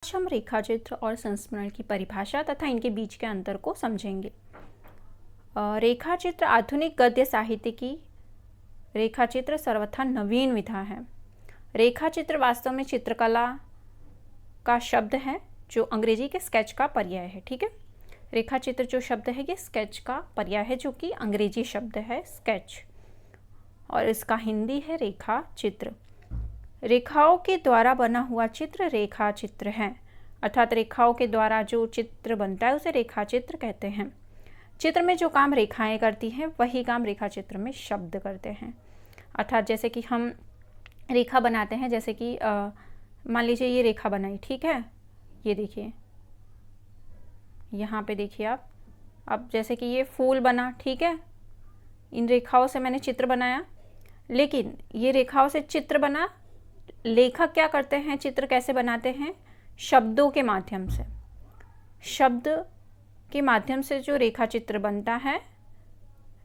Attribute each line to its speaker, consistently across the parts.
Speaker 1: आज हम रेखाचित्र और संस्मरण की परिभाषा तथा इनके बीच के अंतर को समझेंगे। रेखाचित्र आधुनिक गद्य साहित्य की रेखाचित्र सर्वथा नवीन विधा है। रेखाचित्र वास्तव में चित्रकला का शब्द है जो अंग्रेजी के स्केच का पर्याय है। ठीक है, रेखाचित्र जो शब्द है ये स्केच का पर्याय है जो कि अंग्रेजी शब्द है स्केच, और इसका हिंदी है रेखा चित्र। रेखाओं के द्वारा बना हुआ चित्र रेखा चित्र है, अर्थात रेखाओं के द्वारा जो चित्र बनता है उसे रेखा चित्र कहते हैं। चित्र में जो काम रेखाएं करती हैं वही काम रेखा चित्र में शब्द करते हैं। अर्थात जैसे कि हम रेखा बनाते हैं, जैसे कि मान लीजिए ये रेखा बनाई, ठीक है, ये देखिए यहाँ पे देखिए आप, अब जैसे कि ये फूल बना, ठीक है, इन रेखाओं से मैंने चित्र बनाया, लेकिन ये रेखाओं से चित्र बना, लेखक क्या करते हैं, चित्र कैसे बनाते हैं, शब्दों के माध्यम से। शब्द के माध्यम से जो रेखा चित्र बनता है,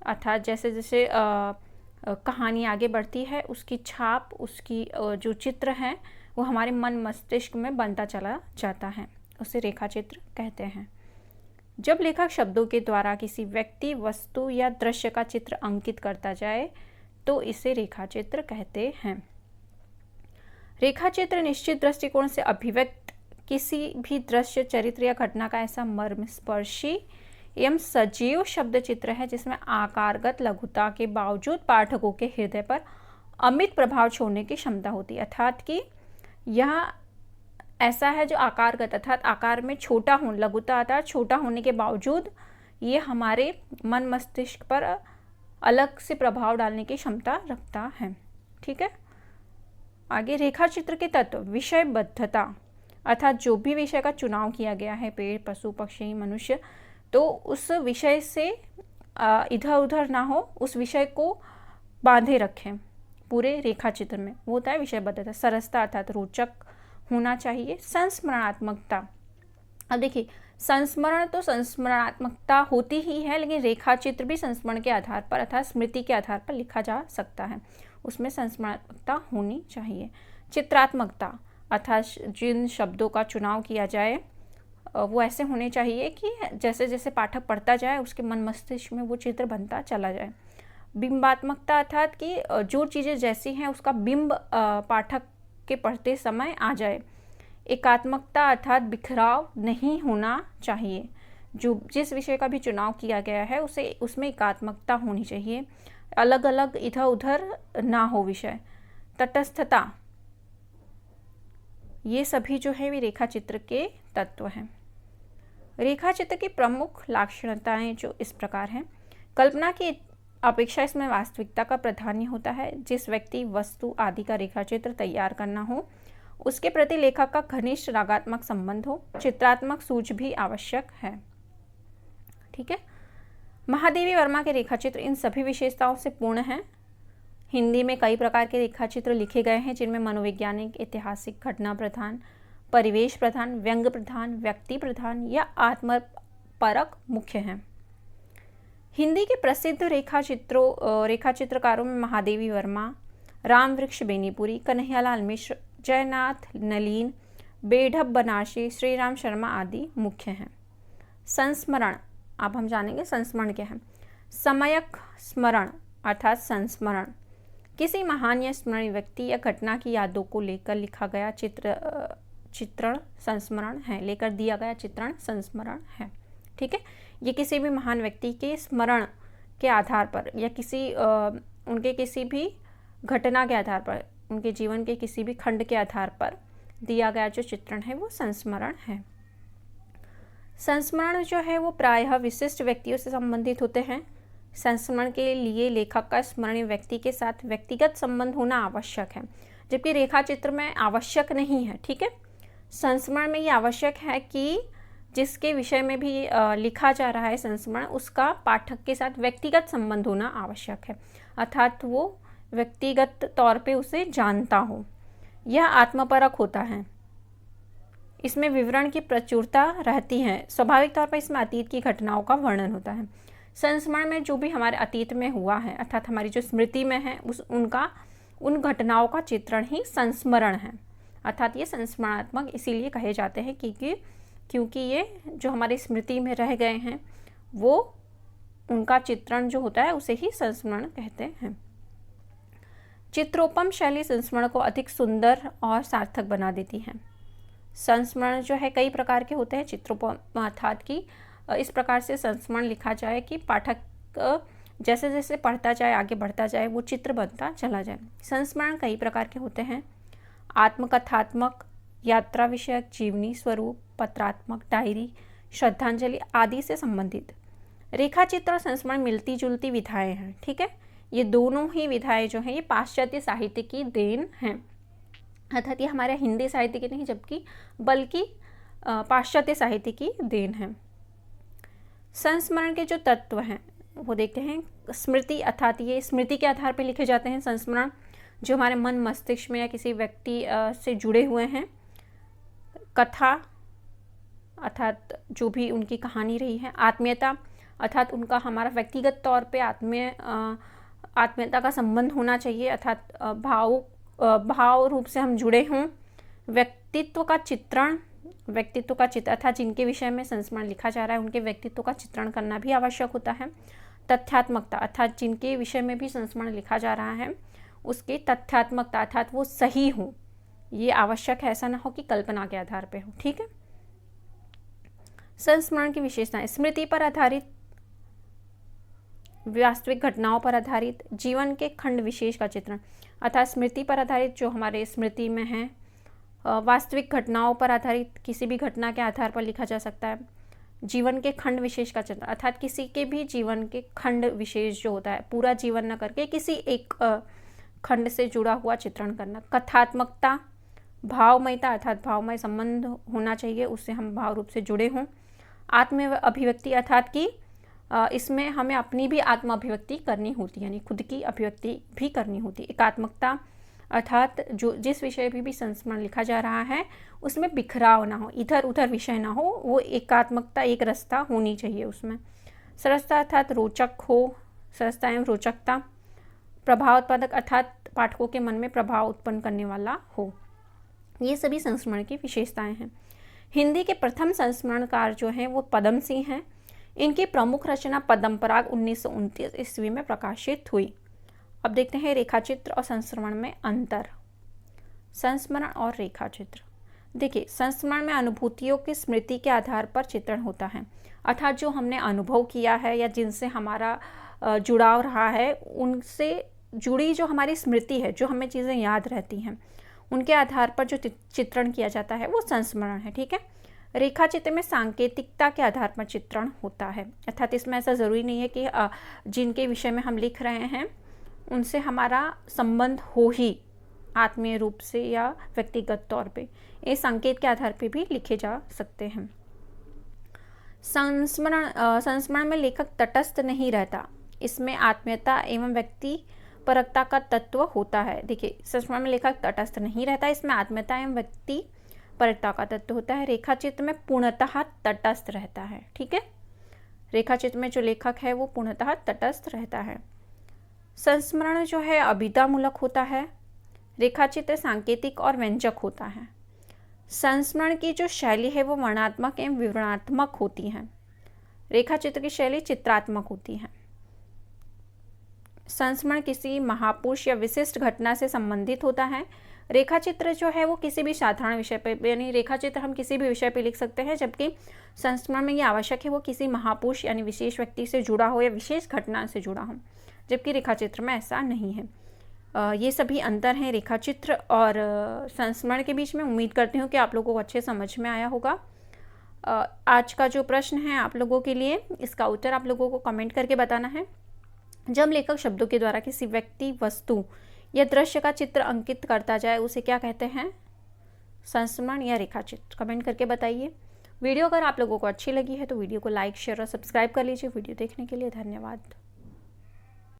Speaker 1: अर्थात जैसे जैसे कहानी आगे बढ़ती है उसकी छाप, उसकी जो चित्र है वो हमारे मन मस्तिष्क में बनता चला जाता है, उसे रेखा चित्र कहते हैं। जब लेखक शब्दों के द्वारा किसी व्यक्ति, वस्तु या दृश्य का चित्र अंकित करता जाए तो इसे रेखा चित्र कहते हैं। रेखा चित्र निश्चित दृष्टिकोण से अभिव्यक्त किसी भी दृश्य, चरित्र या घटना का ऐसा मर्मस्पर्शी एवं सजीव शब्द चित्र है जिसमें आकारगत लघुता के बावजूद पाठकों के हृदय पर अमित प्रभाव छोड़ने की क्षमता होती है। अर्थात कि यह ऐसा है जो आकारगत, अर्थात आकार में छोटा हो, लघुता अर्थात छोटा होने के बावजूद ये हमारे मन मस्तिष्क पर अलग से प्रभाव डालने की क्षमता रखता है। ठीक है, आगे रेखा चित्र के तत्व, विषयबद्धता, अर्थात जो भी विषय का चुनाव किया गया है, पेड़, पशु, पक्षी, मनुष्य, तो उस विषय से इधर उधर ना हो, उस विषय को बांधे रखें पूरे रेखा चित्र में, वो होता है विषयबद्धता। सरसता अर्थात रोचक होना चाहिए। संस्मरणात्मकता, अब देखिए संस्मरण तो संस्मरणात्मकता होती ही है, लेकिन रेखा चित्र भी संस्मरण के आधार पर अर्थात स्मृति के आधार पर लिखा जा सकता है, उसमें संस्मरणात्मकता होनी चाहिए। चित्रात्मकता, अर्थात जिन शब्दों का चुनाव किया जाए वो ऐसे होने चाहिए कि जैसे जैसे पाठक पढ़ता जाए उसके मन मस्तिष्क में वो चित्र बनता चला जाए। बिंबात्मकता, अर्थात कि जो चीज़ें जैसी हैं उसका बिंब पाठक के पढ़ते समय आ जाए। एकात्मकता, अर्थात बिखराव नहीं होना चाहिए, जो जिस विषय का भी चुनाव किया गया है उसे उसमें एकात्मकता होनी चाहिए, अलग अलग इधर उधर ना हो विषय। तटस्थता, ये सभी जो है वे रेखा चित्र के तत्व हैं। रेखा चित्र की प्रमुख लाक्षणिकताएं जो इस प्रकार हैं। कल्पना की अपेक्षा इसमें वास्तविकता का प्राधान्य होता है। जिस व्यक्ति, वस्तु आदि का रेखा चित्र तैयार करना हो उसके प्रति लेखक का घनिष्ठ रागात्मक संबंध हो। चित्रात्मक सूझ भी आवश्यक है। ठीक है, महादेवी वर्मा के रेखाचित्र इन सभी विशेषताओं से पूर्ण हैं। हिंदी में कई प्रकार के रेखाचित्र लिखे गए हैं जिनमें मनोवैज्ञानिक, ऐतिहासिक, घटना प्रधान, परिवेश प्रधान, व्यंग प्रधान, व्यक्ति प्रधान या आत्मपरक मुख्य हैं। हिंदी के प्रसिद्ध रेखाचित्रकारों में महादेवी वर्मा, रामवृक्ष बेनीपुरी, कन्हैयालाल मिश्र, जयनाथ नलीन, बेढब बनारसी, श्रीराम शर्मा आदि मुख्य हैं। संस्मरण, अब हम जानेंगे संस्मरण क्या है। समयक स्मरण अर्थात संस्मरण, किसी महान या स्मरणीय व्यक्ति या घटना की यादों को लेकर लिखा गया चित्रण संस्मरण है, लेकर दिया गया चित्रण संस्मरण है। ठीक है, ये किसी भी महान व्यक्ति के स्मरण के आधार पर या उनके किसी भी घटना के आधार पर, उनके जीवन के किसी भी खंड के आधार पर दिया गया जो चित्रण है वो संस्मरण है। संस्मरण जो है वो प्रायः विशिष्ट व्यक्तियों से संबंधित होते हैं। संस्मरण के लिए लेखक का स्मरणीय व्यक्ति के साथ व्यक्तिगत संबंध होना आवश्यक है, जबकि रेखा चित्र में आवश्यक नहीं है। ठीक है, संस्मरण में ये आवश्यक है कि जिसके विषय में भी लिखा जा रहा है संस्मरण, उसका पाठक के साथ व्यक्तिगत संबंध होना आवश्यक है, अर्थात वो व्यक्तिगत तौर पे उसे जानता हो। यह आत्मपरक होता है, इसमें विवरण की प्रचुरता रहती है। स्वाभाविक तौर पर इसमें अतीत की घटनाओं का वर्णन होता है। संस्मरण में जो भी हमारे अतीत में हुआ है, अर्थात हमारी जो स्मृति में है, उन घटनाओं का चित्रण ही संस्मरण है। अर्थात ये संस्मरणात्मक इसीलिए कहे जाते हैं क्योंकि ये जो हमारी स्मृति में रह गए हैं वो उनका चित्रण जो होता है उसे ही संस्मरण कहते हैं। चित्रोपम शैली संस्मरण को अधिक सुंदर और सार्थक बना देती है। संस्मरण जो है कई प्रकार के होते हैं। चित्रोपम अर्थात कि इस प्रकार से संस्मरण लिखा जाए कि पाठक जैसे जैसे पढ़ता जाए, आगे बढ़ता जाए, वो चित्र बनता चला जाए। संस्मरण कई प्रकार के होते हैं। आत्मकथात्मक, यात्रा विषयक, जीवनी स्वरूप, पत्रात्मक, डायरी, श्रद्धांजलि आदि से संबंधित। रेखाचित्र और संस्मरण मिलती जुलती विधाएं हैं। ठीक है, ये दोनों ही विधाएं जो हैं ये पाश्चात्य साहित्य की देन हैं। अर्थात ये हमारे हिंदी साहित्य की नहीं जबकि बल्कि पाश्चात्य साहित्य की देन है। संस्मरण के जो तत्व हैं वो देखते हैं। स्मृति अर्थात ये स्मृति के आधार पर लिखे जाते हैं संस्मरण, जो हमारे मन मस्तिष्क में या किसी व्यक्ति से जुड़े हुए हैं। कथा अर्थात जो भी उनकी कहानी रही है। आत्मीयता अर्थात उनका हमारा व्यक्तिगत तौर पे आत्मीयता का संबंध होना चाहिए, अर्थात भाव रूप से हम जुड़े हों। व्यक्तित्व का चित्रण अर्थात जिनके विषय में संस्मरण लिखा जा रहा है उनके व्यक्तित्व का चित्रण करना भी आवश्यक होता है। तथ्यात्मकता अर्थात जिनके विषय में भी संस्मरण लिखा जा रहा है उसकी तथ्यात्मकता अर्थात वो सही हो, ये आवश्यक है, ऐसा ना हो कि कल्पना के आधार पे हो। ठीक है। संस्मरण की विशेषताएं। स्मृति पर आधारित, वास्तविक घटनाओं पर आधारित, जीवन के खंड विशेष का चित्रण अर्थात स्मृति पर आधारित जो हमारे स्मृति में है, वास्तविक घटनाओं पर आधारित किसी भी घटना के आधार पर लिखा जा सकता है। जीवन के खंड विशेष का चित्रण अर्थात किसी के भी जीवन के खंड विशेष जो होता है, पूरा जीवन न करके किसी एक खंड से जुड़ा हुआ चित्रण करना। कथात्मकता, भावमयता अर्थात भावमय संबंध होना चाहिए, उससे हम भाव रूप से जुड़े हों। आत्म अभिव्यक्ति अर्थात कि इसमें हमें अपनी भी आत्म अभिव्यक्ति करनी होती है, यानी खुद की अभिव्यक्ति भी करनी होती है। एकात्मकता अर्थात जो जिस विषय भी संस्मरण लिखा जा रहा है उसमें बिखराव ना हो, इधर उधर विषय ना हो, वो एकात्मकता एक रास्ता होनी चाहिए उसमें। सरसता अर्थात रोचक हो, सरसता एवं रोचकता। प्रभावोत्पादक अर्थात पाठकों के मन में प्रभाव उत्पन्न करने वाला हो। ये सभी संस्मरण की विशेषताएं हैं। हिंदी के प्रथम संस्मरणकार जो हैं वो पदम सिंह हैं। इनकी प्रमुख रचना पद्मपराग 1929 ईस्वी में प्रकाशित हुई। अब देखते हैं रेखाचित्र और संस्मरण में अंतर। संस्मरण और रेखाचित्र। देखिए, संस्मरण में अनुभूतियों की स्मृति के आधार पर चित्रण होता है, अर्थात जो हमने अनुभव किया है या जिनसे हमारा जुड़ाव रहा है उनसे जुड़ी जो हमारी स्मृति है, जो हमें चीज़ें याद रहती हैं, उनके आधार पर जो चित्रण किया जाता है वो संस्मरण है। ठीक है। रेखाचित्र में सांकेतिकता के आधार पर चित्रण होता है, अर्थात इसमें ऐसा ज़रूरी नहीं है कि जिनके विषय में हम लिख रहे हैं उनसे हमारा संबंध हो ही आत्मीय रूप से या व्यक्तिगत तौर पे, ये संकेत के आधार पे भी लिखे जा सकते हैं। संस्मरण में लेखक तटस्थ नहीं रहता, इसमें आत्मीयता एवं व्यक्ति परकता का तत्व होता है। देखिए, संस्मरण में लेखक तटस्थ नहीं रहता, इसमें आत्मीयता एवं व्यक्ति परकता का तत्व होता है। रेखाचित्र में पूर्णतः तटस्थ रहता है। ठीक है, रेखाचित्र में जो लेखक है वो पूर्णतः तटस्थ रहता है। संस्मरण जो है अभिधामूलक होता है, रेखाचित्र सांकेतिक और व्यंजक होता है। संस्मरण की जो शैली है वो वर्णनात्मक एवं विवरणात्मक होती है, रेखाचित्र की शैली चित्रात्मक होती है। संस्मरण किसी महापुरुष या विशिष्ट घटना से संबंधित होता है, रेखाचित्र जो है वो किसी भी साधारण विषय पे, यानी रेखाचित्र हम किसी भी विषय पे लिख सकते हैं, जबकि संस्मरण में ये आवश्यक है वो किसी महापुरुष यानी विशेष व्यक्ति से जुड़ा हो या विशेष घटना से जुड़ा हो, जबकि रेखाचित्र में ऐसा नहीं है। ये सभी अंतर हैं रेखाचित्र और संस्मरण के बीच में। उम्मीद करती हूँ कि आप लोगों को अच्छे समझ में आया होगा। आज का जो प्रश्न है आप लोगों के लिए, इसका उत्तर आप लोगों को कमेंट करके बताना है। जब लेखक शब्दों के द्वारा किसी व्यक्ति, वस्तु या दृश्य का चित्र अंकित करता जाए उसे क्या कहते हैं? संस्मरण या रेखाचित्र? कमेंट करके बताइए। वीडियो अगर आप लोगों को अच्छी लगी है तो वीडियो को लाइक, शेयर और सब्सक्राइब कर लीजिए। वीडियो देखने के लिए धन्यवाद।